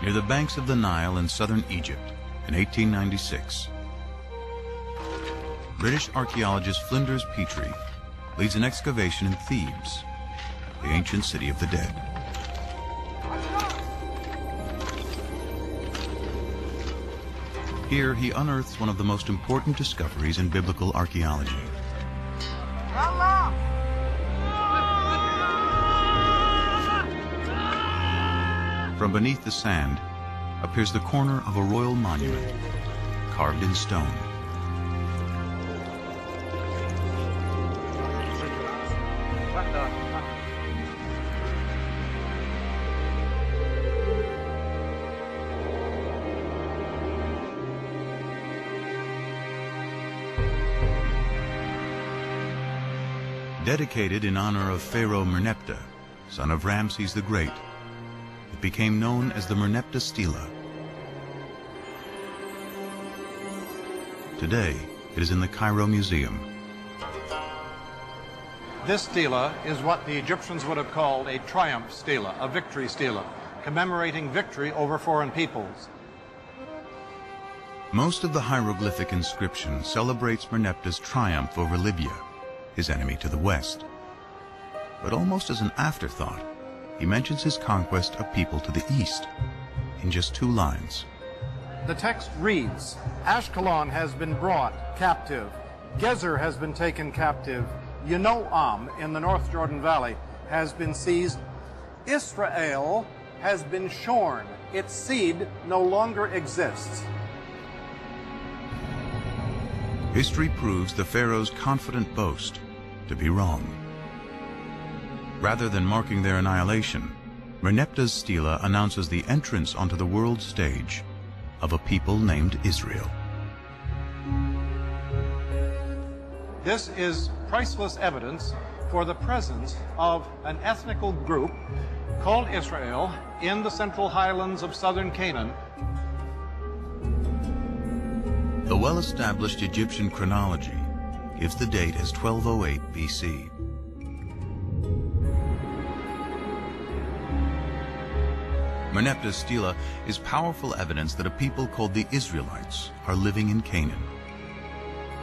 near the banks of the Nile in southern Egypt in 1896. British archaeologist Flinders Petrie leads an excavation in Thebes, the ancient city of the dead. Here he unearths one of the most important discoveries in biblical archaeology. From beneath the sand appears the corner of a royal monument, carved in stone. Dedicated in honor of Pharaoh Merneptah, son of Ramses the Great, it became known as the Merneptah Stela. Today, it is in the Cairo Museum. This stela is what the Egyptians would have called a triumph stela, a victory stela, commemorating victory over foreign peoples. Most of the hieroglyphic inscription celebrates Merneptah's triumph over Libya, his enemy to the west. But almost as an afterthought, he mentions his conquest of people to the east in just 2 lines. The text reads, Ashkelon has been brought captive, Gezer has been taken captive, Yanoam in the North Jordan Valley has been seized, Israel has been shorn, its seed no longer exists. History proves the pharaoh's confident boast to be wrong. Rather than marking their annihilation, Merneptah's stela announces the entrance onto the world stage of a people named Israel. This is priceless evidence for the presence of an ethnical group called Israel in the central highlands of southern Canaan. The well-established Egyptian chronology gives the date as 1208 BC. Merneptah's stela is powerful evidence that a people called the Israelites are living in Canaan,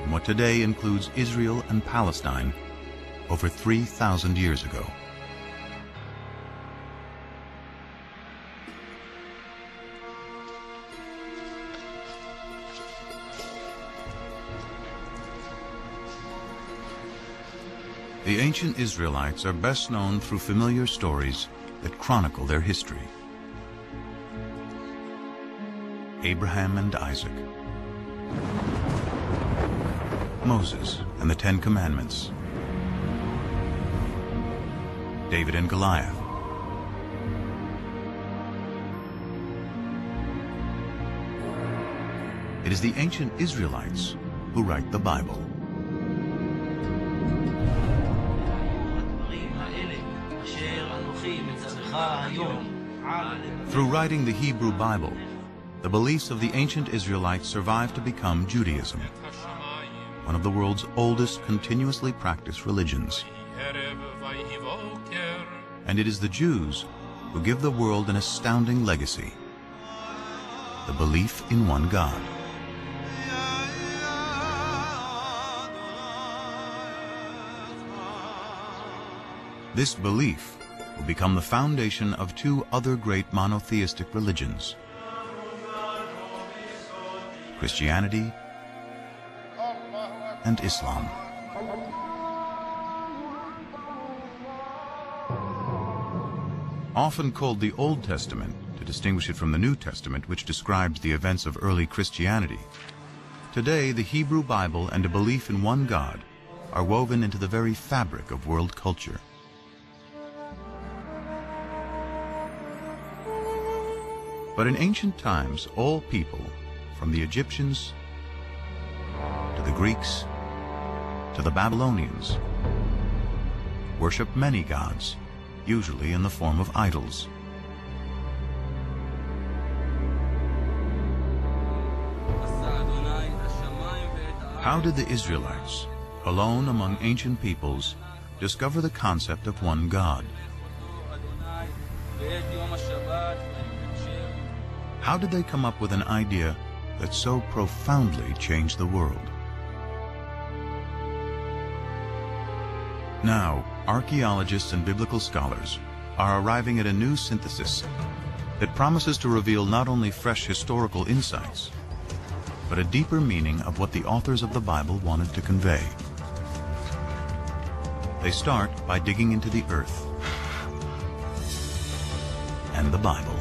in what today includes Israel and Palestine, over 3,000 years ago. The ancient Israelites are best known through familiar stories that chronicle their history. Abraham and Isaac, Moses and the 10 Commandments, David and Goliath, it is the ancient Israelites who write the Bible. Through writing the Hebrew Bible, the beliefs of the ancient Israelites survived to become Judaism, one of the world's oldest continuously practiced religions. And it is the Jews who give the world an astounding legacy: the belief in one God. This belief will become the foundation of 2 other great monotheistic religions: Christianity and Islam. Often called the Old Testament to distinguish it from the New Testament, which describes the events of early Christianity, today the Hebrew Bible and a belief in one God are woven into the very fabric of world culture. But in ancient times, all people, from the Egyptians to the Greeks to the Babylonians, worshiped many gods, usually in the form of idols. How did the Israelites, alone among ancient peoples, discover the concept of one God? How did they come up with an idea that so profoundly changed the world? Now, archaeologists and biblical scholars are arriving at a new synthesis that promises to reveal not only fresh historical insights, but a deeper meaning of what the authors of the Bible wanted to convey. They start by digging into the earth and the Bible.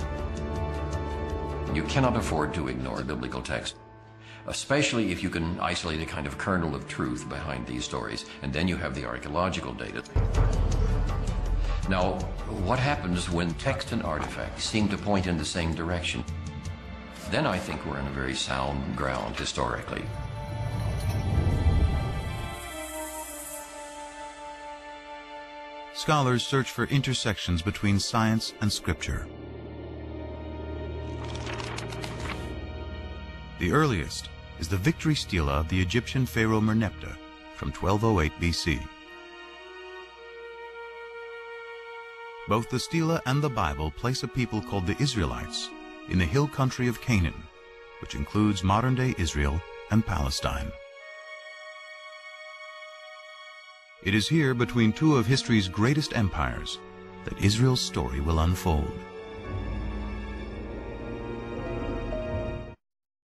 You cannot afford to ignore a biblical text, especially if you can isolate a kind of kernel of truth behind these stories, and then you have the archaeological data. Now, what happens when text and artifacts seem to point in the same direction? Then I think we're in a very sound ground historically. Scholars search for intersections between science and scripture. The earliest is the victory stela of the Egyptian pharaoh Merneptah from 1208 BC. Both the stela and the Bible place a people called the Israelites in the hill country of Canaan, which includes modern-day Israel and Palestine. It is here, between two of history's greatest empires, that Israel's story will unfold.